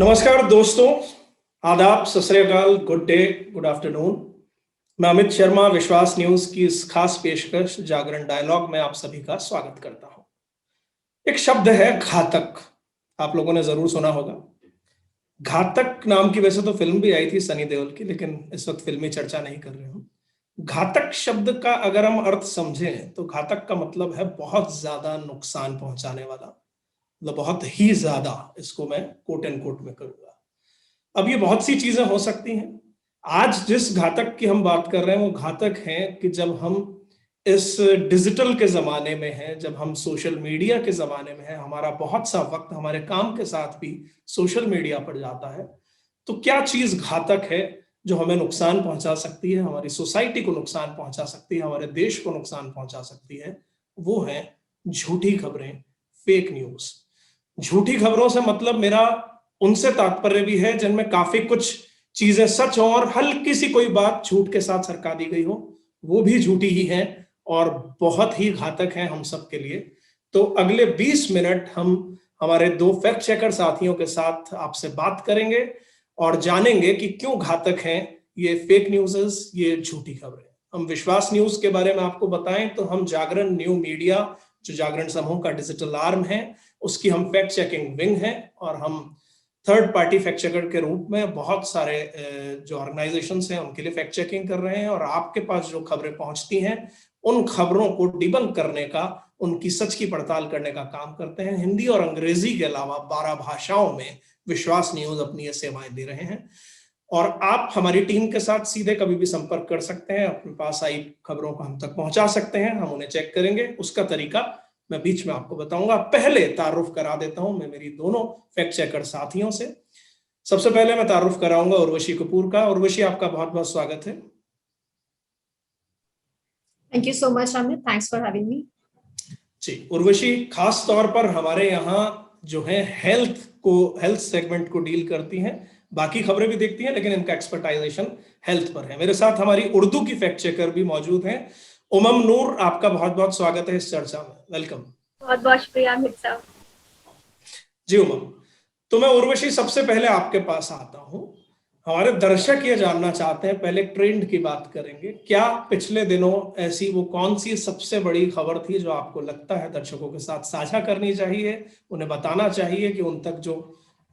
नमस्कार दोस्तों, आदाब, सत श्री अकाल, गुड डे, गुड आफ्टरनून। मैं अमित शर्मा विश्वास न्यूज की इस खास पेशकश जागरण डायलॉग में आप सभी का स्वागत करता हूं। एक शब्द है घातक, आप लोगों ने जरूर सुना होगा। घातक नाम की वैसे तो फिल्म भी आई थी सनी देओल की, लेकिन इस वक्त फिल्मी चर्चा नहीं कर रहे हूं। घातक शब्द का अगर हम अर्थ समझें तो घातक का मतलब है बहुत ज्यादा नुकसान पहुंचाने वाला, मतलब बहुत ही ज्यादा। इसको मैं कोट एंड कोट में करूंगा। अब ये बहुत सी चीजें हो सकती हैं। आज जिस घातक की हम बात कर रहे हैं वो घातक है कि जब हम इस डिजिटल के जमाने में हैं, जब हम सोशल मीडिया के जमाने में हैं, हमारा बहुत सा वक्त हमारे काम के साथ भी सोशल मीडिया पर जाता है, तो क्या चीज घातक है जो हमें नुकसान पहुंचा सकती है, हमारी सोसाइटी को नुकसान पहुंचा सकती है, हमारे देश को नुकसान पहुंचा सकती है। वो है झूठी खबरें, फेक न्यूज। झूठी खबरों से मतलब मेरा उनसे तात्पर्य भी है जिनमें काफी कुछ चीजें सच हो और हल्की सी कोई बात झूठ के साथ सरका दी गई हो, वो भी झूठी ही है और बहुत ही घातक है हम सब के लिए। तो अगले 20 मिनट हम हमारे दो फैक्ट चेकर साथियों के साथ आपसे बात करेंगे और जानेंगे कि क्यों घातक हैं ये फेक न्यूज़, ये झूठी खबरें। हम विश्वास न्यूज के बारे में आपको बताएं तो हम जागरण न्यू मीडिया, जो जागरण समूह का डिजिटल आर्म है, उसकी हम फैक्ट चेकिंग विंग है और हम थर्ड पार्टी फैक्ट चेकर के रूप में बहुत सारे जो ऑर्गेनाइजेशंस हैं उनके लिए फैक्ट चेकिंग कर रहे हैं और आपके पास जो खबरें पहुंचती हैं उन खबरों को डिबंक करने का, उनकी सच की पड़ताल करने का काम करते हैं। हिंदी और अंग्रेजी के अलावा 12 भाषाओं में विश्वास न्यूज अपनी ये सेवाएं दे रहे हैं और आप हमारी टीम के साथ सीधे कभी भी संपर्क कर सकते हैं, अपने पास आई खबरों को हम तक पहुंचा सकते हैं, हम उन्हें चेक करेंगे। उसका तरीका मैं बीच में आपको बताऊंगा। पहले तारुफ करा देता हूं मैं मेरी दोनों फैक्ट चेकर साथियों से। सबसे पहले मैं तारुफ कराऊंगा उर्वशी कपूर का। उर्वशी, आपका बहुत बहुत स्वागत है। Thank you so much Amit, thanks for having me. जी, उर्वशी खास तौर पर हमारे यहाँ जो है हेल्थ सेगमेंट को डील करती हैं, बाकी खबरें भी देखती हैं लेकिन इनका एक्सपर्टाइजेशन हेल्थ पर है। मेरे साथ हमारी उर्दू की फैक्ट चेकर भी मौजूद हैं। उमम नूर, आपका बहुत बहुत स्वागत है इस चर्चा में। वेलकम। बहुत बहुत शुक्रिया अमित साहब। जी उमम, तो मैं उर्वशी सबसे पहले आपके पास आता हूं। हमारे दर्शक ये जानना चाहते हैं, पहले ट्रेंड की बात करेंगे। क्या पिछले दिनों ऐसी वो कौन सी सबसे बड़ी खबर थी जो आपको लगता है दर्शकों के साथ साझा करनी चाहिए, उन्हें बताना चाहिए कि उन तक जो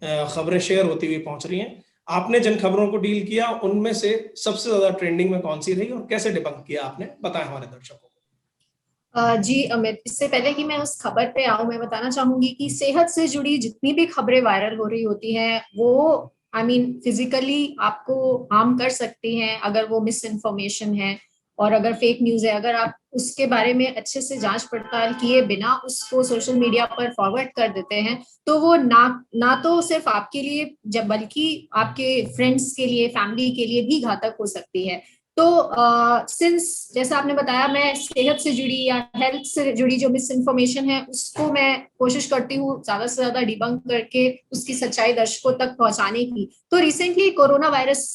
खबरें शेयर होती हुई पहुंच रही हैं, आपने जिन खबरों को डील किया उनमें से सबसे ज्यादा ट्रेंडिंग में कौन सी रही और कैसे डिबंक किया आपने, बताएं हमारे दर्शकों को। जी अमित, इससे पहले कि मैं उस खबर पे आऊं, मैं बताना चाहूंगी कि सेहत से जुड़ी जितनी भी खबरें वायरल हो रही होती हैं वो फिजिकली आपको हार्म कर सकती हैं अगर वो मिस इन्फॉर्मेशन है और अगर फेक न्यूज है। अगर आप उसके बारे में अच्छे से जांच पड़ताल किए बिना उसको सोशल मीडिया पर फॉरवर्ड कर देते हैं तो वो ना तो सिर्फ आपके लिए जब बल्कि आपके फ्रेंड्स के लिए, फैमिली के लिए भी घातक हो सकती है। तो सिंस जैसा आपने बताया, मैं सेहत से जुड़ी या हेल्थ से जुड़ी जो मिस इन्फॉर्मेशन है उसको मैं कोशिश करती हूँ ज्यादा से ज्यादा डिबंक करके उसकी सच्चाई दर्शकों तक पहुंचाने की। तो रिसेंटली कोरोना वायरस,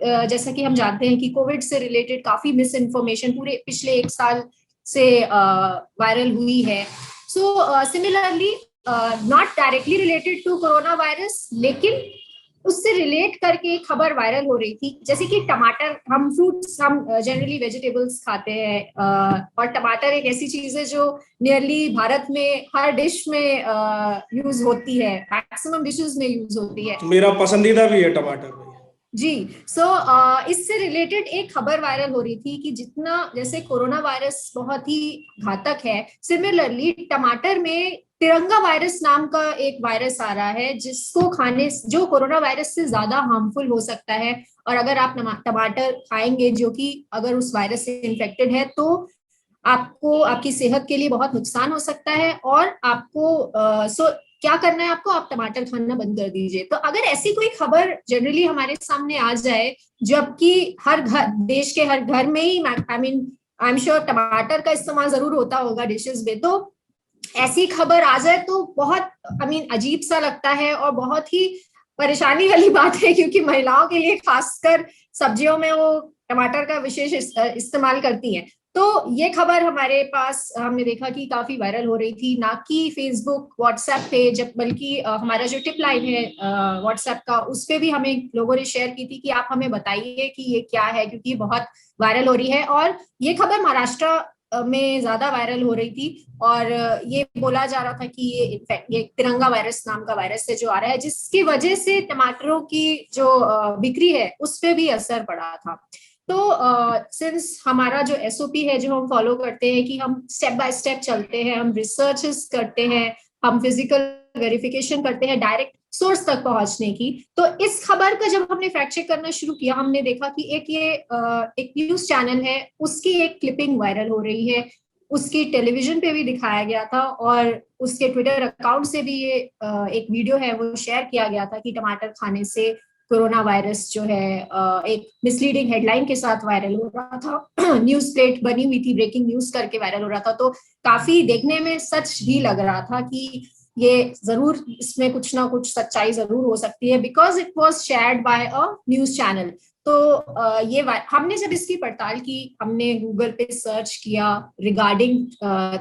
जैसा कि हम जानते हैं कि कोविड से रिलेटेड काफी मिस इन्फॉर्मेशन पूरे पिछले 1 साल से वायरल हुई है। So similarly, not directly related to corona virus, लेकिन उससे रिलेट करके एक खबर वायरल हो रही थी, जैसे कि टमाटर, हम फ्रूट्स, हम जनरली वेजिटेबल्स खाते हैं और टमाटर एक ऐसी चीज है जो नियरली भारत में हर डिश में यूज होती है, मैक्सिमम डिशेस में यूज होती है। मेरा पसंदीदा भी है टमाटर जी। इससे रिलेटेड एक खबर वायरल हो रही थी कि जितना जैसे कोरोना वायरस बहुत ही घातक है, सिमिलरली टमाटर में तिरंगा वायरस नाम का एक वायरस आ रहा है जिसको खाने, जो कोरोना वायरस से ज्यादा हार्मफुल हो सकता है। और अगर आप टमाटर खाएंगे जो कि अगर उस वायरस से इन्फेक्टेड है तो आपको आपकी सेहत के लिए बहुत नुकसान हो सकता है और आपको क्या करना है, आपको आप टमाटर खाना बंद कर दीजिए। तो अगर ऐसी कोई खबर जनरली हमारे सामने आ जाए, जबकि हर घर, देश के हर घर में ही आई एम श्योर टमाटर का इस्तेमाल जरूर होता होगा डिशेस में, तो ऐसी खबर आ जाए तो बहुत अजीब सा लगता है और बहुत ही परेशानी वाली बात है, क्योंकि महिलाओं के लिए खासकर सब्जियों में वो टमाटर का विशेष इस्तेमाल करती हैं। तो ये खबर हमारे पास हमने देखा कि काफी वायरल हो रही थी, ना कि फेसबुक व्हाट्सएप पे, जब बल्कि हमारा जो टिप लाइन है व्हाट्सएप का, उस पे भी हमें लोगों ने शेयर की थी कि आप हमें बताइए कि ये क्या है, क्योंकि ये बहुत वायरल हो रही है। और ये खबर महाराष्ट्र में ज्यादा वायरल हो रही थी और ये बोला जा रहा था कि ये तिरंगा वायरस नाम का वायरस है जो आ रहा है, जिसकी वजह से टमाटरों की जो बिक्री है उस पे भी असर पड़ा था। तो सिंस हमारा जो एसओपी है जो हम फॉलो करते हैं कि हम स्टेप बाय स्टेप चलते हैं, हम रिसर्चेस करते हैं, हम फिजिकल वेरिफिकेशन करते हैं डायरेक्ट सोर्स तक पहुंचने की, तो इस खबर का जब हमने फैक्ट चेक करना शुरू किया, हमने देखा कि एक न्यूज चैनल है, उसकी एक क्लिपिंग वायरल हो रही है, उसकी टेलीविजन पे भी दिखाया गया था और उसके ट्विटर अकाउंट से भी ये एक वीडियो है वो शेयर किया गया था कि टमाटर खाने से कोरोना वायरस जो है एक मिसलीडिंग हेडलाइन के साथ वायरल हो रहा था। न्यूज प्लेट बनी हुई थी, ब्रेकिंग न्यूज करके वायरल हो रहा था। तो काफी देखने में सच भी लग रहा था कि ये जरूर इसमें कुछ ना कुछ सच्चाई जरूर हो सकती है, because it was shared by a news channel. तो ये हमने जब इसकी पड़ताल की, हमने गूगल पे सर्च किया रिगार्डिंग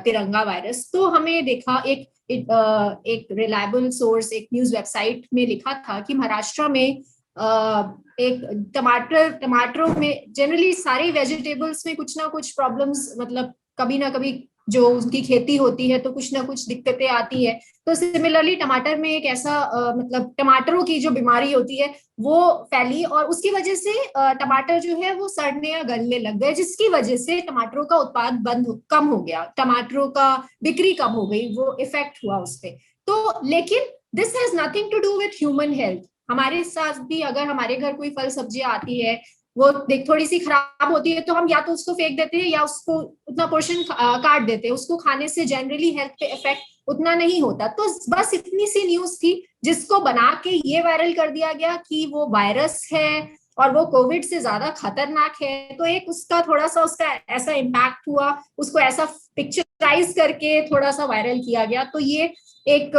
तिरंगा वायरस, तो हमें देखा एक रिलायबल सोर्स, एक न्यूज वेबसाइट में लिखा था कि महाराष्ट्र में एक टमाटरों में, जनरली सारी वेजिटेबल्स में कुछ ना कुछ प्रॉब्लम्स, मतलब कभी ना कभी जो उनकी खेती होती है तो कुछ ना कुछ दिक्कतें आती है। तो सिमिलरली टमाटर में एक ऐसा मतलब टमाटरों की जो बीमारी होती है वो फैली और उसकी वजह से टमाटर जो है वो सड़ने या गलने लग गए, जिसकी वजह से टमाटरों का उत्पाद कम हो गया, टमाटरों का बिक्री कम हो गई, वो इफेक्ट हुआ उस पर। तो लेकिन this has nothing to do with human health. हमारे साथ भी अगर हमारे घर कोई फल सब्जियां आती है, वो देख थोड़ी सी खराब होती है, तो हम या तो उसको फेंक देते हैं या उसको उतना पोर्शन काट देते हैं। उसको खाने से जनरली हेल्थ पे इफेक्ट उतना नहीं होता। तो बस इतनी सी न्यूज थी जिसको बना के ये वायरल कर दिया गया कि वो वायरस है और वो कोविड से ज्यादा खतरनाक है। तो एक उसका थोड़ा सा उसका ऐसा इम्पैक्ट हुआ, उसको ऐसा पिक्चराइज करके थोड़ा सा वायरल किया गया। तो ये एक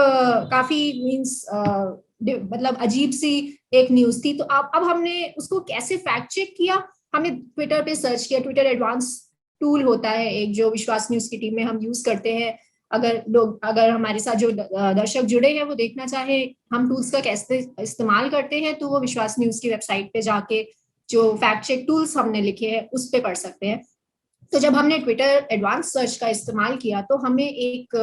काफी मीन्स मतलब अजीब सी एक न्यूज थी। तो अब हमने उसको कैसे फैक्ट चेक किया, हमने ट्विटर पे सर्च किया। ट्विटर एडवांस टूल होता है एक, जो विश्वास न्यूज की टीम में हम यूज करते हैं। अगर हमारे साथ जो दर्शक जुड़े हैं वो देखना चाहे हम टूल्स का कैसे इस्तेमाल करते हैं, तो वो विश्वास न्यूज की वेबसाइट पे जाके जो फैक्ट चेक टूल्स हमने लिखे हैं उस पे पढ़ सकते हैं। तो जब हमने ट्विटर एडवांस सर्च का इस्तेमाल किया तो हमें एक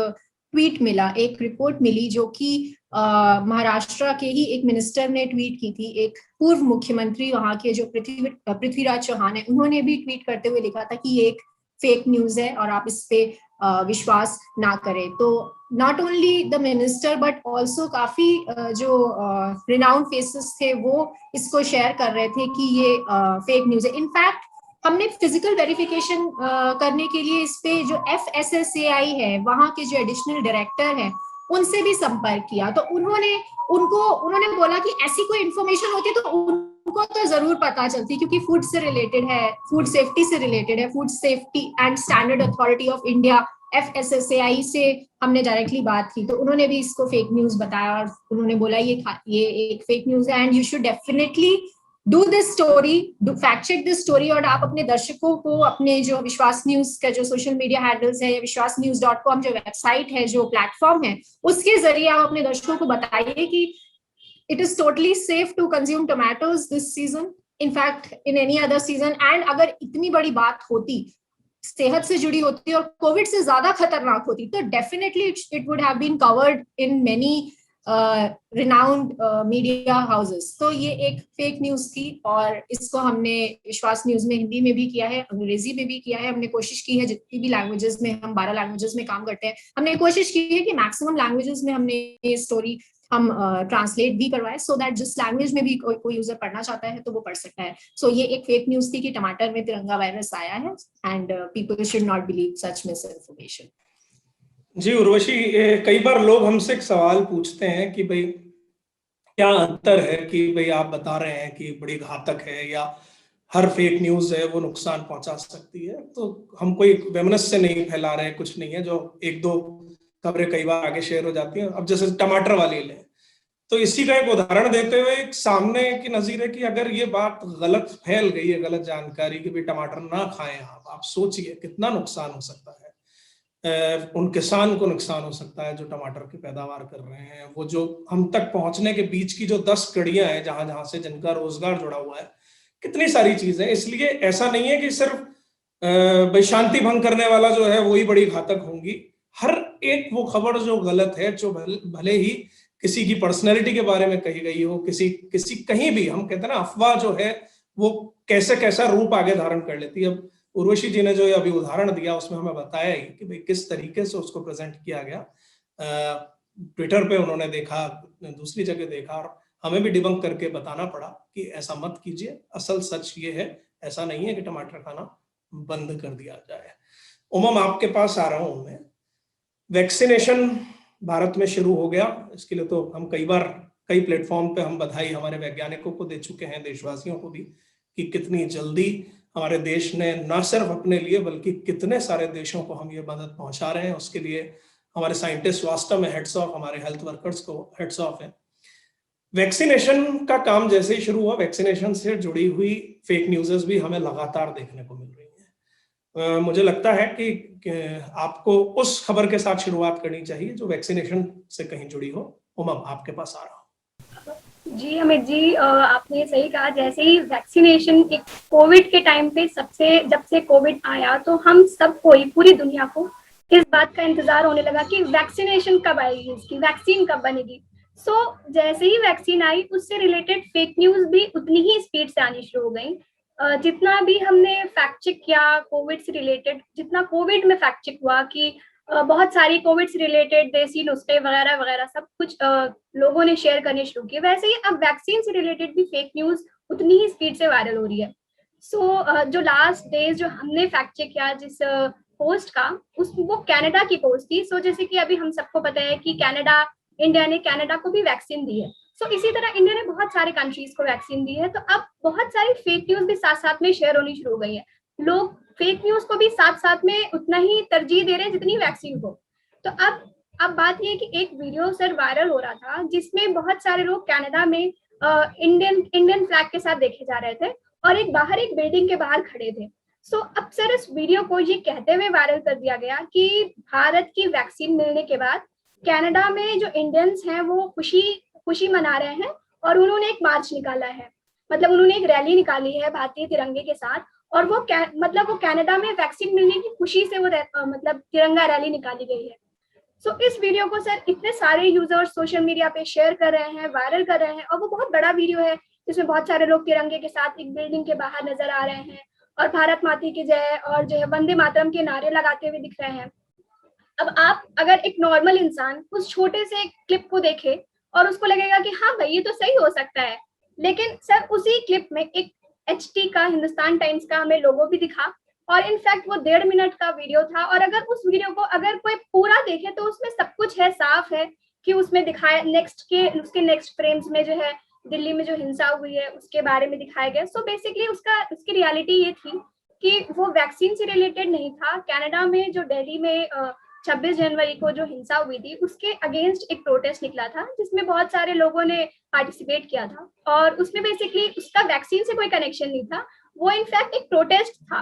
ट्वीट मिला, एक रिपोर्ट मिली जो कि महाराष्ट्र के ही एक मिनिस्टर ने ट्वीट की थी। एक पूर्व मुख्यमंत्री वहां के जो पृथ्वीराज चौहान है, उन्होंने भी ट्वीट करते हुए लिखा था कि ये एक फेक न्यूज है और आप इस पे विश्वास ना करें। तो not only the minister but also काफी जो रिनाउंड फेसेस थे वो इसको शेयर कर रहे थे कि ये फेक न्यूज है। इनफैक्ट हमने फिजिकल वेरिफिकेशन करने के लिए इस पे जो FSSAI है, वहां के जो एडिशनल डायरेक्टर हैं, उनसे भी संपर्क किया। तो उन्होंने बोला कि ऐसी कोई इंफॉर्मेशन होती तो उनको तो जरूर पता चलती, क्योंकि फूड से रिलेटेड है, फूड सेफ्टी से रिलेटेड है। Food safety and standard authority of India FSSAI से हमने डायरेक्टली बात की, तो उन्होंने भी इसको फेक न्यूज बताया और उन्होंने बोला ये एक फेक न्यूज है and you should definitely do this story, fact check this story. और आप अपने दर्शकों को अपने जो विश्वास न्यूज का जो सोशल मीडिया हैंडल्स है या विश्वासन्यूज.com जो वेबसाइट है, जो प्लेटफॉर्म है, उसके जरिए आप अपने दर्शकों को बताइए कि it is totally safe to consume tomatoes this season, in fact in any other season. And अगर इतनी बड़ी बात होती, सेहत से जुड़ी होती और कोविड से ज्यादा खतरनाक होती, तो definitely it would have been covered in many renowned media houses. तो ये एक फेक न्यूज थी और इसको हमने विश्वास न्यूज में हिंदी में भी किया है, अंग्रेजी में भी किया है। हमने कोशिश की है जितनी भी लैंग्वेजेस में, हम 12 लैंग्वेजेस में काम करते हैं, हमने कोशिश की है कि मैक्सिमम लैंग्वेजेस में हमने ये स्टोरी हम ट्रांसलेट भी करवाए, सो दैट जिस लैंग्वेज में भी कोई यूजर पढ़ना चाहता है तो वो पढ़ सकता है। सो ये एक फेक न्यूज थी कि टमाटर में तिरंगा वायरस आया है and people should not believe such misinformation. जी उर्वशी, कई बार लोग हमसे एक सवाल पूछते हैं कि भाई क्या अंतर है कि भाई आप बता रहे हैं कि बड़ी घातक है या हर फेक न्यूज है वो नुकसान पहुंचा सकती है, तो हम कोई वैमनस्य नहीं फैला रहे हैं, कुछ नहीं है। जो एक दो खबरें कई बार आगे शेयर हो जाती हैं, अब जैसे टमाटर वाली लें, तो इसी का एक उदाहरण देते हुए एक सामने की नजीर है कि अगर ये बात गलत फैल गई है, गलत जानकारी कि भाई टमाटर ना खाएं आप सोचिए कितना नुकसान हो सकता है। उन किसान को नुकसान हो सकता है जो टमाटर की पैदावार कर रहे हैं, वो जो हम तक पहुंचने के बीच की जो 10 कड़ियां हैं जहां जहां से जिनका रोजगार जुड़ा हुआ है, कितनी सारी चीजें। इसलिए ऐसा नहीं है कि सिर्फ भाई शांति भंग करने वाला जो है वही बड़ी घातक होंगी। हर एक वो खबर जो गलत है, जो भले ही किसी की पर्सनैलिटी के बारे में कही गई हो, किसी कहीं भी, हम कहते हैं ना अफवाह जो है वो कैसे कैसा रूप आगे धारण कर लेती है। अब उर्वशी जी ने जो अभी उदाहरण दिया उसमें हमें बताया ही कि भाई किस तरीके से उसको प्रेजेंट किया गया। ट्विटर पे उन्होंने देखा, दूसरी जगह देखा, और हमें भी डिबंक करके बताना पड़ा कि ऐसा मत कीजिए। असल सच ये है, ऐसा नहीं है कि टमाटर खाना बंद कर दिया जाए। उमम, आपके पास आ रहा हूं मैं। वैक्सीनेशन भारत में शुरू हो गया, इसके लिए तो हम कई प्लेटफॉर्म पे हम बधाई हमारे वैज्ञानिकों को दे चुके हैं, देशवासियों को भी, कि कितनी जल्दी हमारे देश ने न सिर्फ अपने लिए बल्कि कितने सारे देशों को हम ये मदद पहुंचा रहे हैं। उसके लिए हमारे साइंटिस्ट वास्तव में हेड्स ऑफ, हमारे हेल्थ वर्कर्स को हेड्स ऑफ है। वैक्सीनेशन का काम जैसे ही शुरू हुआ, वैक्सीनेशन से जुड़ी हुई फेक न्यूज़ भी हमें लगातार देखने को मिल रही है। मुझे लगता है कि आपको उस खबर के साथ शुरुआत करनी चाहिए जो वैक्सीनेशन से कहीं जुड़ी हो। उमम, आपके पास आ रहा हूँ। जी अमित जी, आपने सही कहा। जैसे ही वैक्सीनेशन एक कोविड के टाइम पे जब से कोविड आया तो हम सबको ही, पूरी दुनिया को इस बात का इंतजार होने लगा कि वैक्सीनेशन कब आएगी, इसकी वैक्सीन कब बनेगी। जैसे ही वैक्सीन आई उससे रिलेटेड फेक न्यूज भी उतनी ही स्पीड से आनी शुरू हो गई। जितना भी हमने फैक्ट चेक किया कोविड से रिलेटेड, जितना कोविड में फैक्ट चेक हुआ कि बहुत सारी कोविड से रिलेटेड देसी नुस्खे वगैरह वगैरह सब कुछ लोगों ने शेयर करने शुरू किए, वैसे ही अब वैक्सीन से रिलेटेड भी फेक न्यूज उतनी ही स्पीड से वायरल हो रही है। जो लास्ट डेज जो हमने फैक्ट चेक किया जिस पोस्ट का, वो कनाडा की पोस्ट थी। जैसे कि अभी हम सबको पता है कि इंडिया ने कनाडा को भी वैक्सीन दी है। इसी तरह इंडिया ने बहुत सारे कंट्रीज को वैक्सीन दी है। तो अब बहुत सारी फेक न्यूज भी साथ साथ में शेयर होनी शुरू हो गई है। लोग फेक न्यूज को भी साथ साथ में उतना ही तरजीह दे रहे हैं जितनी वैक्सीन को। तो अब बात ये है कि एक वीडियो सर वायरल हो रहा था जिसमें बहुत सारे लोग कनाडा में इंडियन फ्लैग के साथ देखे जा रहे थे और एक बिल्डिंग के बाहर खड़े थे। अब सर इस वीडियो को ये कहते हुए वायरल कर दिया गया कि भारत की वैक्सीन मिलने के बाद कनाडा में जो इंडियंस हैं वो खुशी मना रहे हैं और उन्होंने एक मार्च निकाला है, मतलब उन्होंने एक रैली निकाली है भारतीय तिरंगे के साथ। और वो कनाडा में वैक्सीन मिलने की खुशी से वो तिरंगा रैली निकाली गई है। इस वीडियो को सर इतने सारे यूजर्स सोशल मीडिया पे शेयर कर रहे हैं, वायरल कर रहे हैं, और वो बहुत बड़ा वीडियो है जिसमें बहुत सारे लोग तिरंगे के साथ एक बिल्डिंग के बाहर नजर आ रहे हैं और भारत माता की जय और जो है वंदे मातरम के नारे लगाते हुए दिख रहे हैं। अब आप अगर एक नॉर्मल इंसान उस छोटे से क्लिप को देखे और उसको लगेगा कि हाँ भाई ये तो सही हो सकता है, लेकिन सर उसी क्लिप में एक HT का, हिंदुस्तान टाइम्स का हमें लोगो भी दिखा और इनफैक्ट वो 1.5 मिनट का वीडियो था। और अगर उस वीडियो को अगर कोई पूरा देखे तो उसमें सब कुछ है, साफ है कि उसमें दिखाया उसके नेक्स्ट फ्रेम्स में जो है दिल्ली में जो हिंसा हुई है उसके बारे में दिखाया गया। बेसिकली उसकी रियलिटी ये थी कि वो वैक्सीन से रिलेटेड नहीं था। कनाडा में जो दिल्ली में 26 जनवरी को जो हिंसा हुई थी उसके अगेंस्ट एक प्रोटेस्ट निकला था जिसमें बहुत सारे लोगों ने पार्टिसिपेट किया था और उसमें बेसिकली उसका वैक्सीन से कोई कनेक्शन नहीं था, वो इनफैक्ट एक प्रोटेस्ट था।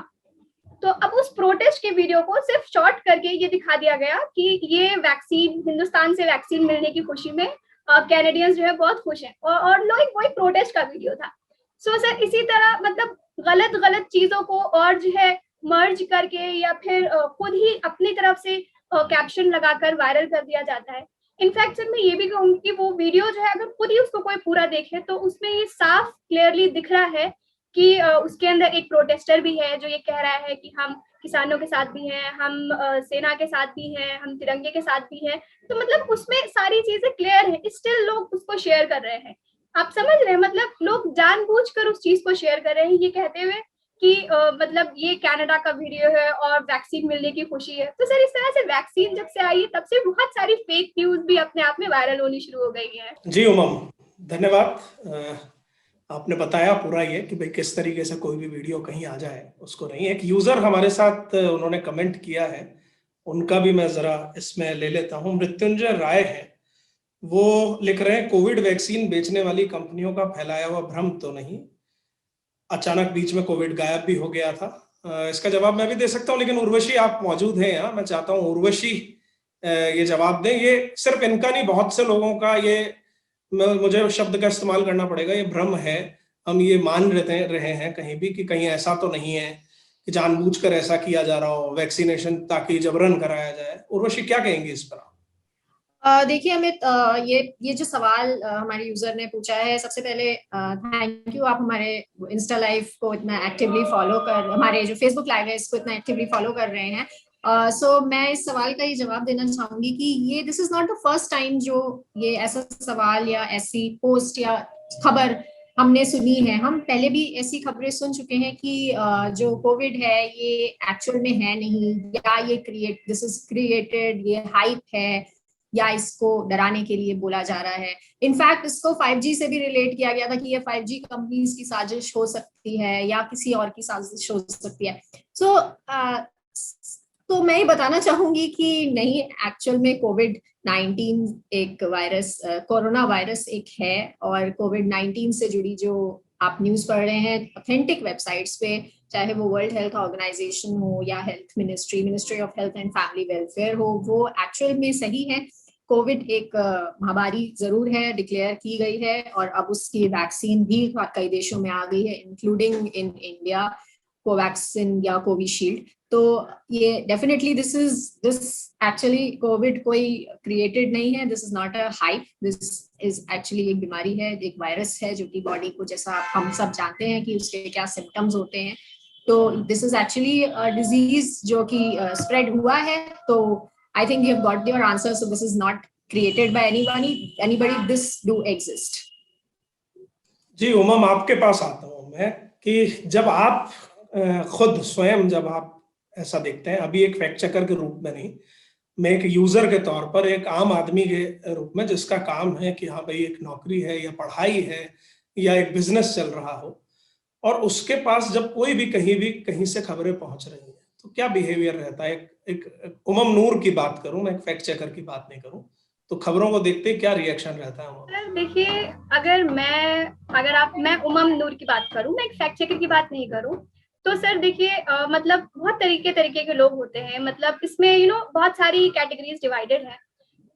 तो अब उस प्रोटेस्ट के वीडियो को सिर्फ शॉर्ट करके ये दिखा दिया गया कि ये वैक्सीन, हिंदुस्तान से वैक्सीन मिलने की खुशी में कैनेडियंस जो है बहुत खुश हैं और लोग वही प्रोटेस्ट का वीडियो था। सर इसी तरह मतलब गलत चीजों को और जो है मर्ज करके या फिर खुद ही अपनी तरफ से कैप्शन लगाकर वायरल कर दिया जाता है। इनफैक्ट सर मैं ये भी कहूंगी कि वो वीडियो जो है अगर खुद ही उसको कोई पूरा देखे तो उसमें ये साफ क्लियरली दिख रहा है कि उसके अंदर एक प्रोटेस्टर भी है जो ये कह रहा है कि हम किसानों के साथ भी हैं, हम सेना के साथ भी हैं, हम तिरंगे के साथ भी हैं। तो मतलब उसमें सारी चीजें क्लियर है, स्टिल लोग उसको शेयर कर रहे हैं। आप समझ रहे हैं, मतलब लोग जानबूझकर उस चीज को शेयर कर रहे हैं ये कहते हुए कि मतलब ये कनाडा का वीडियो है और वैक्सीन मिलने की खुशी है। तो सर इस तरह से वैक्सीन जब से आई तब से बहुत सारी फेक न्यूज भी अपने आप में वायरल होनी शुरू हो गई है। जी उमम, धन्यवाद। आपने बताया पूरा ये कि भाई किस तरीके से कोई भी वीडियो कहीं आ जाए उसको नहीं। एक यूजर हमारे साथ उन्होंने कमेंट किया है, उनका भी मैं जरा इसमें ले लेता हूँ। मृत्युंजय राय है, वो लिख रहे हैं, कोविड वैक्सीन बेचने वाली कंपनियों का फैलाया हुआ भ्रम तो नहीं, अचानक बीच में कोविड गायब भी हो गया था। इसका जवाब मैं भी दे सकता हूँ, लेकिन उर्वशी आप मौजूद हैं यहाँ, मैं चाहता हूँ उर्वशी ये जवाब दें। ये सिर्फ इनका नहीं, बहुत से लोगों का ये, मुझे शब्द का इस्तेमाल करना पड़ेगा, ये भ्रम है। हम ये मान रहे हैं कहीं भी कि कहीं ऐसा तो नहीं है कि जानबूझकर ऐसा किया जा रहा हो वैक्सीनेशन ताकि जबरन कराया जाए। उर्वशी क्या कहेंगे इस पर? देखिए अमित, ये जो सवाल हमारे यूजर ने पूछा है, सबसे पहले थैंक यू, आप हमारे इंस्टा लाइव को इतना एक्टिवली फॉलो कर, हमारे जो फेसबुक लाइव है इसको इतना एक्टिवली फॉलो कर रहे हैं। सो मैं इस सवाल का ये जवाब देना चाहूंगी कि ये this is not the first time जो ये ऐसा सवाल या ऐसी पोस्ट या खबर हमने सुनी है। हम पहले भी ऐसी खबरें सुन चुके हैं कि जो कोविड है ये एक्चुअल में है नहीं, या ये दिस इज क्रिएटेड, ये हाइप है, या इसको डराने के लिए बोला जा रहा है। इनफैक्ट इसको 5G से भी रिलेट किया गया था कि ये 5G कंपनीज की साजिश हो सकती है या किसी और की साजिश हो सकती है। तो मैं ये बताना चाहूंगी कि नहीं, एक्चुअल में कोविड-19 एक वायरस, कोरोना वायरस एक है, और कोविड-19 से जुड़ी जो आप न्यूज पढ़ रहे हैं ऑथेंटिक वेबसाइट्स पे, चाहे वो वर्ल्ड हेल्थ ऑर्गेनाइजेशन हो या health ministry of health and family welfare हो, वो एक्चुअल में सही है। कोविड एक महामारी जरूर है, डिक्लेयर की गई है, और अब उसकी वैक्सीन भी कई देशों में आ गई है, इंक्लूडिंग इन इंडिया, कोवैक्सिन या कोविशील्ड। तो ये डेफिनेटली दिस एक्चुअली कोविड कोई क्रिएटेड नहीं है, this is not a hype, this is actually एक बीमारी है, एक वायरस है जो कि बॉडी को, जैसा हम सब जानते हैं कि उसके क्या सिम्टम्स होते हैं, तो दिस इज एक्चुअली डिजीज जो कि स्प्रेड हुआ है। तो I think you have got your answer, so this is not created by anybody, this do exist. जी उमम, आपके पास आता हूँ मैं कि जब आप खुद स्वयं जब आप ऐसा देखते हैं, अभी एक फैक्ट चेकर के रूप में नहीं, मैं एक यूजर के तौर पर, एक आम आदमी के रूप में जिसका काम है कि हाँ भाई एक नौकरी है या पढ़ाई है या एक बिजनेस चल रहा हो, और उसके पास जब कोई भी कहीं से खबरें पहुंच रही हैं, तो क्या बिहेवियर रहता है? एक उमम नूर की बात करूं मैं, एक फैक्ट चेकर की बात नहीं करूं, तो खबरों को देखते क्या रिएक्शन रहता है? सर देखिए, मैं उमम नूर की बात करूं, मैं एक फैक्ट चेकर की बात नहीं करूं, तो सर देखिए मतलब बहुत तरीके के लोग होते हैं, मतलब इसमें बहुत सारी कैटेगरीज डिवाइडेड है।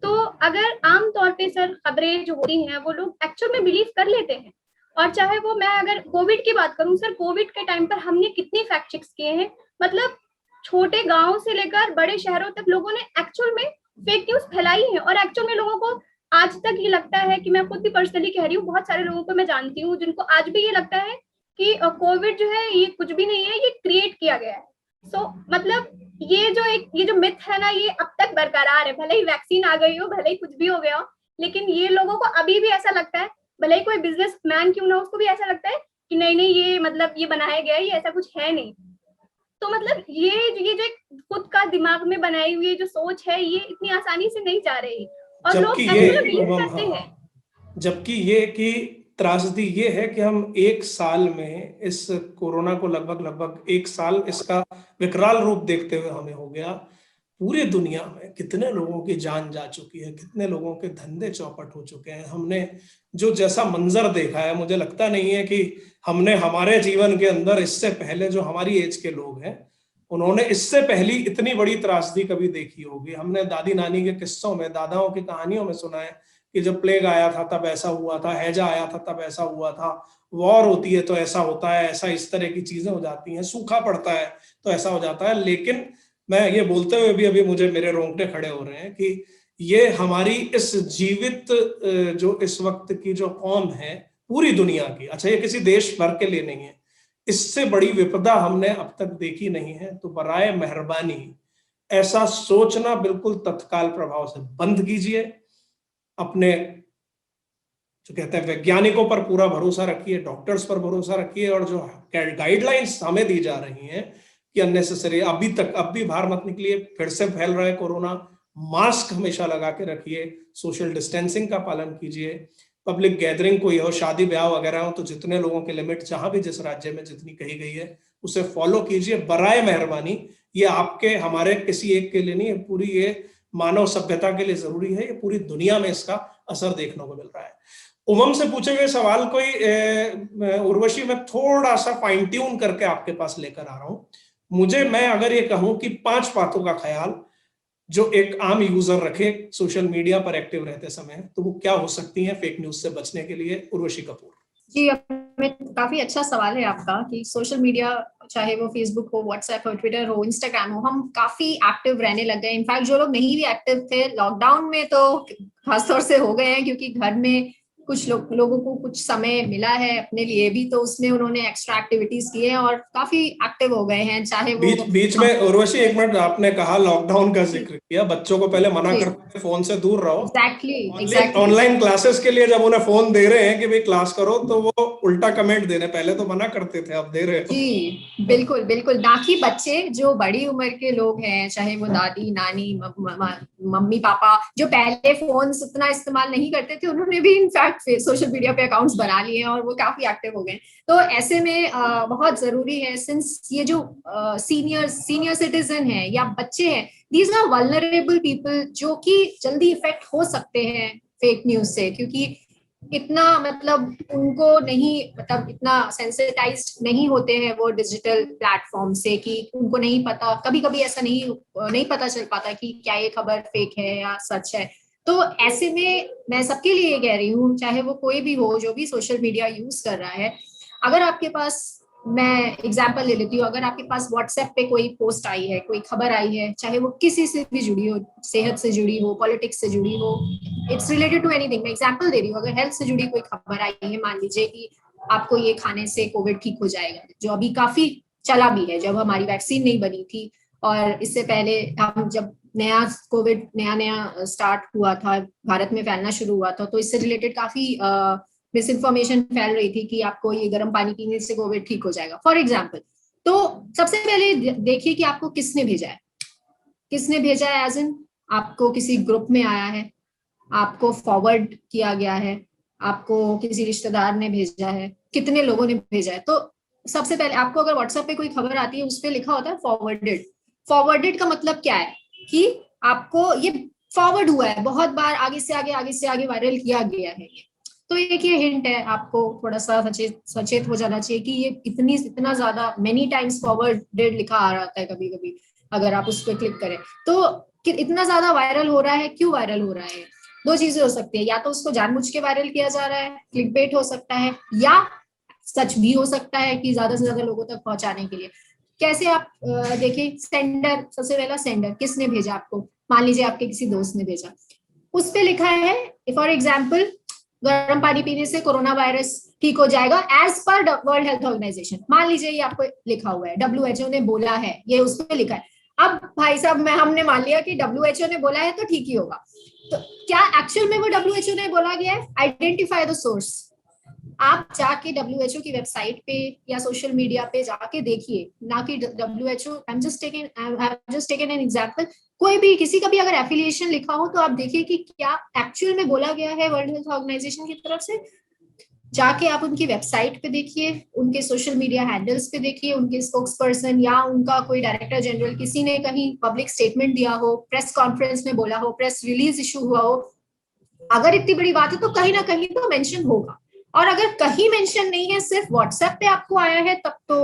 तो अगर आम तौर पे सर खबरें जो होती हैं वो लोग एक्चुअल में बिलीव कर लेते हैं, और चाहे वो, मैं अगर कोविड की बात करूं सर, कोविड के टाइम पर हमने कितनी फैक्ट चेक्स किए हैं, मतलब छोटे गांव से लेकर बड़े शहरों तक लोगों ने एक्चुअल में फेक न्यूज फैलाई है, और एक्चुअल में लोगों को आज तक ये लगता है कि, मैं खुद भी पर्सनली कह रही हूँ, बहुत सारे लोगों को मैं जानती हूँ जिनको आज भी ये लगता है कि कोविड जो है ये कुछ भी नहीं है, ये क्रिएट किया गया है। सो मतलब ये जो मिथ है ना, ये अब तक बरकरार है, भले ही वैक्सीन आ गई हो, भले ही कुछ भी हो गया हो, लेकिन ये लोगों को अभी भी ऐसा लगता है, भले ही कोई बिजनेस मैन क्यों ना, उसको भी ऐसा लगता है कि नहीं ये मतलब ये बनाया गया है, ये ऐसा कुछ है नहीं। तो मतलब ये जो खुद का दिमाग में बनाई हुई जो सोच है, ये इतनी आसानी से नहीं जा रही, और लोग बिलीव करते हैं। जबकि ये कि त्रासदी ये है कि हम एक साल में इस कोरोना को लगभग एक साल इसका विकराल रूप देखते हुए हमें हो गया। पूरी दुनिया में कितने लोगों की जान जा चुकी है, कितने लोगों के धंधे चौपट हो चुके हैं। हमने जो जैसा मंजर देखा है, मुझे लगता नहीं है कि हमने हमारे जीवन के अंदर इससे पहले, जो हमारी एज के लोग हैं, उन्होंने इससे पहली इतनी बड़ी त्रासदी कभी देखी होगी। हमने दादी नानी के किस्सों में, दादाओं की कहानियों में सुना है कि जब प्लेग आया था तब ऐसा हुआ था, हैजा आया था तब ऐसा हुआ था, वॉर होती है तो ऐसा होता है, ऐसा इस तरह की चीजें हो जाती हैं, सूखा पड़ता है तो ऐसा हो जाता है। लेकिन मैं ये बोलते हुए भी अभी मुझे मेरे रोंगटे खड़े हो रहे हैं कि ये हमारी इस जीवित जो इस वक्त की जो कौम है पूरी दुनिया की, अच्छा ये किसी देश भर के लिए नहीं है, इससे बड़ी विपदा हमने अब तक देखी नहीं है। तो बराए मेहरबानी ऐसा सोचना बिल्कुल तत्काल प्रभाव से बंद कीजिए। अपने जो कहते हैं वैज्ञानिकों पर पूरा भरोसा रखिए, डॉक्टर्स पर भरोसा रखिए, और जो गाइडलाइंस हमें दी जा रही हैं कि अननेसेसरी अब भी बाहर मत निकलिए, फिर से फैल रहा है कोरोना, मास्क हमेशा लगा के रखिए, सोशल डिस्टेंसिंग का पालन कीजिए, पब्लिक गैदरिंग कोई हो, शादी ब्याह वगैरह हो, तो जितने लोगों के लिमिट जहां भी जिस राज्य में जितनी कही गई है उसे फॉलो कीजिए बराए मेहरबानी। ये आपके हमारे किसी एक के लिए नहीं है, पूरी ये मानव सभ्यता के लिए जरूरी है, ये पूरी दुनिया में इसका असर देखने को मिल रहा है। उमम से पूछे गए सवाल कोई उर्वशी मैं थोड़ा सा फाइन ट्यून करके आपके पास लेकर आ रहा हूं। मैं अगर ये कहूं कि 5 बातों का ख्याल जो एक आम यूजर रखे सोशल मीडिया पर एक्टिव रहते समय, तो वो क्या हो सकती हैं फेक न्यूज से बचने के लिए? उर्वशी कपूर जी, अमित, काफी अच्छा सवाल है आपका कि सोशल मीडिया, चाहे वो फेसबुक हो, व्हाट्सएप हो, ट्विटर हो, इंस्टाग्राम हो, हम काफी एक्टिव रहने लग गए। इनफैक्ट जो लोग नहीं भी एक्टिव थे लॉकडाउन में तो खासतौर से हो गए हैं, क्योंकि घर में कुछ लोगों को कुछ समय मिला है अपने लिए भी, तो उसमें उन्होंने एक्स्ट्रा एक्टिविटीज की है और काफी एक्टिव हो गए हैं। चाहे वो बीच में उर्वशी एक मिनट, आपने कहा लॉकडाउन का जिक्र किया, बच्चों को पहले मना करते फोन से दूर रहो। एग्जैक्टली ऑनलाइन क्लासेस के लिए जब उन्हें फोन दे रहे हैं कि भाई क्लास करो, तो वो उल्टा कमेंट दे रहे, पहले तो मना करते थे, अब दे रहे हो। जी बिल्कुल बिल्कुल, ना कि बच्चे जो बड़ी उम्र के लोग हैं, चाहे वो दादी नानी मम्मी पापा, जो पहले फोन इतना इस्तेमाल नहीं करते थे, उन्होंने भी इनफैक्ट सोशल मीडिया पे अकाउंट्स बना लिए हैं और वो काफी एक्टिव हो गए। तो ऐसे में बहुत जरूरी है, सिंस ये जो सीनियर सिटीजन है या बच्चे हैं, दीज आर वल्नरेबल पीपल जो कि जल्दी इफेक्ट हो सकते हैं फेक न्यूज से, क्योंकि इतना मतलब उनको नहीं, मतलब इतना सेंसिटाइज्ड नहीं होते हैं वो डिजिटल प्लेटफॉर्म से, कि उनको नहीं पता, कभी कभी ऐसा नहीं पता चल पाता कि क्या ये खबर फेक है या सच है। तो ऐसे में मैं सबके लिए ये कह रही हूँ, चाहे वो कोई भी हो जो भी सोशल मीडिया यूज कर रहा है, अगर आपके पास, मैं एग्जांपल ले लेती हूँ, अगर आपके पास व्हाट्सएप पे कोई पोस्ट आई है, कोई खबर आई है, चाहे वो किसी से भी जुड़ी हो, सेहत से जुड़ी हो, पॉलिटिक्स से जुड़ी हो, इट्स रिलेटेड टू एनीथिंग, मैं एग्जांपल दे रही हूँ, अगर हेल्थ से जुड़ी कोई खबर आई है, मान लीजिए कि आपको ये खाने से कोविड ठीक हो जाएगा, जो अभी काफी चला भी है, जब हमारी वैक्सीन नहीं बनी थी और इससे पहले हम जब नया कोविड नया स्टार्ट हुआ था, भारत में फैलना शुरू हुआ था, तो इससे रिलेटेड काफी मिस इन्फॉर्मेशन फैल रही थी कि आपको ये गर्म पानी पीने से कोविड ठीक हो जाएगा, फॉर एग्जाम्पल। तो सबसे पहले देखिए कि आपको किसने भेजा है, एज इन आपको किसी ग्रुप में आया है, आपको फॉरवर्ड किया गया है, आपको किसी रिश्तेदार ने भेजा है, कितने लोगों ने भेजा है। तो सबसे पहले आपको अगर व्हाट्सएप पे कोई खबर आती है, उस पर लिखा होता है फॉरवर्डेड का मतलब क्या है कि आपको ये फॉरवर्ड हुआ है, बहुत बार आगे से आगे वायरल किया गया है। तो एक ये हिंट है, आपको थोड़ा सा सचेत हो जाना चाहिए कि ये इतना ज्यादा मेनी टाइम्स फॉरवर्डेड लिखा आ रहा है, कभी कभी अगर आप उस पर क्लिक करें तो इतना ज्यादा वायरल हो रहा है, क्यों वायरल हो रहा है? 2 चीजें हो सकती है, या तो उसको जानबूझ के वायरल किया जा रहा है, क्लिकबेट हो सकता है, या सच भी हो सकता है कि ज्यादा से ज्यादा लोगों तक पहुंचाने के लिए। कैसे आप देखिए, सेंडर, सबसे पहला सेंडर किसने भेजा आपको, मान लीजिए आपके किसी दोस्त ने भेजा, उस पे लिखा है फॉर एग्जाम्पल गर्म पानी पीने से कोरोना वायरस ठीक हो जाएगा as per world health organisation, मान लीजिए ये आपको लिखा हुआ है, WHO ने बोला है, ये उस पर लिखा है। अब भाई साहब, हमने मान लिया कि WHO ने बोला है तो ठीक ही होगा, तो क्या एक्चुअल में वो WHO ने बोला गया है? Identify the source. आप जाके WHO की वेबसाइट पे या सोशल मीडिया पे जाके देखिए, ना कि WHO, I have just taken an example, कोई भी किसी का भी अगर एफिलिएशन लिखा हो तो आप देखिए कि क्या एक्चुअल में बोला गया है वर्ल्ड हेल्थ ऑर्गेनाइजेशन की तरफ से। जाके आप उनकी वेबसाइट पे देखिए, उनके सोशल मीडिया हैंडल्स पे देखिए, उनके स्पोक्स पर्सन या उनका कोई डायरेक्टर जनरल किसी ने कहीं पब्लिक स्टेटमेंट दिया हो, प्रेस कॉन्फ्रेंस में बोला हो, प्रेस रिलीज इशू हुआ हो। अगर इतनी बड़ी बात है तो कहीं ना कहीं तो मेंशन होगा, और अगर कहीं मेंशन नहीं है, सिर्फ व्हाट्सएप पे आपको आया है, तब तो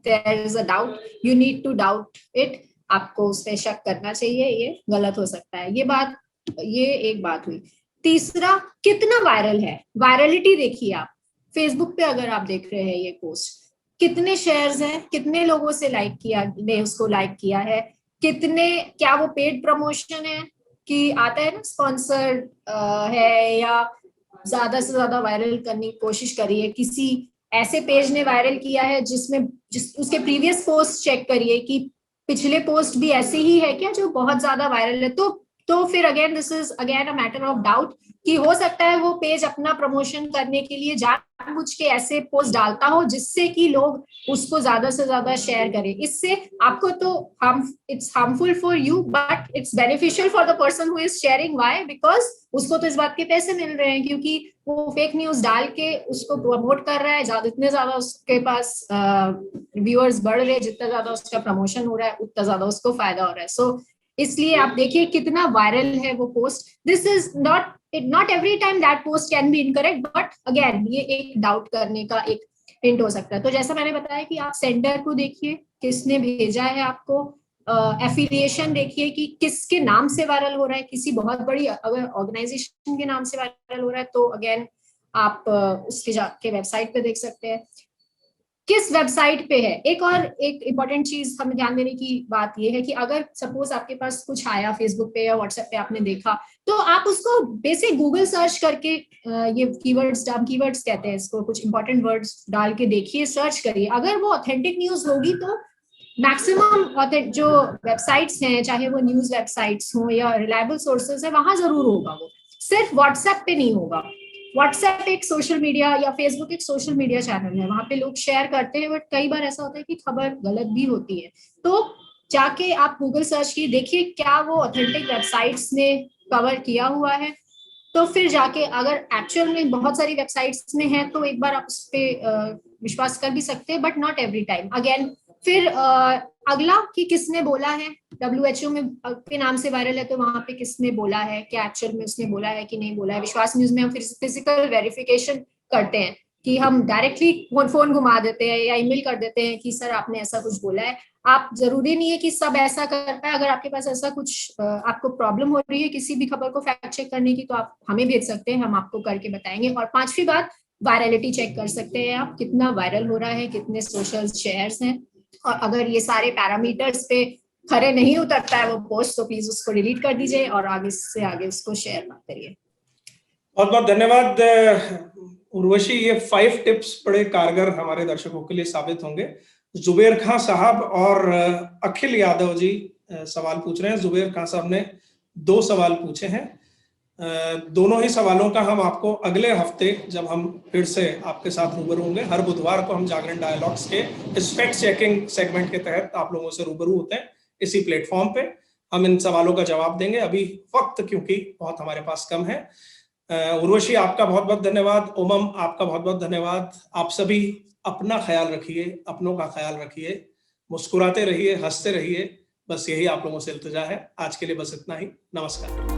there is a doubt, you need to doubt it, आपको उस पर शक करना चाहिए, ये गलत हो सकता है। ये एक बात हुई। तीसरा, कितना वायरल है, वायरलिटी देखिए आप। फेसबुक पे अगर आप देख रहे हैं ये पोस्ट, कितने शेयर्स हैं, कितने लोगों से उसको लाइक किया है, क्या वो पेड प्रमोशन है कि आता है ना स्पॉन्सर्ड है, या ज्यादा से ज्यादा वायरल करने की कोशिश करिए, किसी ऐसे पेज ने वायरल किया है उसके प्रीवियस पोस्ट चेक करिए कि पिछले पोस्ट भी ऐसे ही है क्या जो बहुत ज्यादा वायरल है। तो फिर again this is again a matter of doubt कि हो सकता है वो पेज अपना प्रमोशन करने के लिए जानबूझ के ऐसे पोस्ट डालता हो जिससे कि लोग उसको ज्यादा से ज्यादा शेयर करें। इससे आपको तो it's harmful for you, but it's beneficial for the person who is sharing. Why? Because उसको तो इस बात के पैसे मिल रहे हैं, क्योंकि वो फेक न्यूज डाल के उसको प्रमोट कर रहा है, जितने ज्यादा उसके पास व्यूअर्स बढ़ रहे हैं, जितना ज्यादा उसका प्रमोशन हो रहा है, उतना ज्यादा उसको फायदा हो रहा है। सो इसलिए आप देखिए कितना वायरल है वो post. This is not not every time that post can be incorrect, but again ये एक डाउट करने का एक हिंट हो सकता है। तो जैसा मैंने बताया कि आप सेंडर को देखिए, किसने भेजा है आपको, एफिलिएशन देखिए कि किसके नाम से वायरल हो रहा है। किसी बहुत बड़ी अगर ऑर्गेनाइजेशन के नाम से वायरल हो रहा है तो अगेन आप उसके जाके वेबसाइट पे देख सकते हैं किस वेबसाइट पे है। एक और एक इम्पॉर्टेंट चीज हमें ध्यान देने की बात यह है कि अगर सपोज आपके पास कुछ आया फेसबुक पे या व्हाट्सएप पे आपने देखा, तो आप उसको बेसिक गूगल सर्च करके ये कीवर्ड्स कहते हैं इसको, कुछ इंपॉर्टेंट वर्ड्स डाल के देखिए, सर्च करिए। अगर वो ऑथेंटिक न्यूज होगी तो मैक्सिमम जो वेबसाइट्स हैं, चाहे वो न्यूज वेबसाइट्स हो या रिलायबल सोर्सेज है, वहां जरूर होगा। वो सिर्फ व्हाट्सएप पे नहीं होगा। व्हाट्सएप एक सोशल मीडिया या फेसबुक एक सोशल मीडिया चैनल है, वहां पे लोग शेयर करते हैं, बट कई बार ऐसा होता है कि खबर गलत भी होती है। तो जाके आप गूगल सर्च की देखिए क्या वो ऑथेंटिक वेबसाइट्स ने कवर किया हुआ है। तो फिर जाके अगर एक्चुअल में बहुत सारी वेबसाइट्स में है तो एक बार आप उस पर विश्वास कर भी सकते हैं, but not every time. Again फिर अगला कि किसने बोला है, WHO में के नाम से वायरल है तो वहां पे किसने बोला है, क्या एक्चुअल में उसने बोला है कि नहीं बोला है। विश्वास न्यूज में हम फिर फिजिकल वेरिफिकेशन करते हैं कि हम डायरेक्टली फोन घुमा देते हैं या ईमेल कर देते हैं कि सर आपने ऐसा कुछ बोला है। आप जरूरी नहीं है कि सब ऐसा कर पाए। अगर आपके पास ऐसा कुछ आपको प्रॉब्लम हो रही है किसी भी खबर को फैक्ट चेक करने की, तो आप हमें भेज सकते हैं, हम आपको करके बताएंगे। और पांचवी बात, वायरलिटी चेक कर सकते हैं आप, कितना वायरल हो रहा है, कितने सोशल शेयर्स हैं। और अगर ये सारे पैरामीटर्स पे खरे नहीं उतरता है वो पोस्ट, तो प्लीज उसको डिलीट कर दीजिए और आगे से आगे उसको शेयर मत करिए। बहुत बहुत धन्यवाद उर्वशी। ये 5 टिप्स बड़े कारगर हमारे दर्शकों के लिए साबित होंगे। जुबेर खां साहब और अखिल यादव जी सवाल पूछ रहे हैं। जुबेर खां साहब ने 2 सवाल पूछे हैं। दोनों ही सवालों का हम आपको अगले हफ्ते, जब हम फिर से आपके साथ रूबरू होंगे, हर बुधवार को हम जागरण डायलॉग्स के इस फैक्ट चेकिंग सेगमेंट के तहत आप लोगों से रूबरू होते हैं इसी प्लेटफॉर्म पे, हम इन सवालों का जवाब देंगे। अभी वक्त क्योंकि बहुत हमारे पास कम है। उर्वशी आपका बहुत बहुत धन्यवाद। उमम आपका बहुत बहुत धन्यवाद। आप सभी अपना ख्याल रखिए, अपनों का ख्याल रखिए, मुस्कुराते रहिए, हंसते रहिए, बस यही आप लोगों से इल्तिजा है। आज के लिए बस इतना ही। नमस्कार।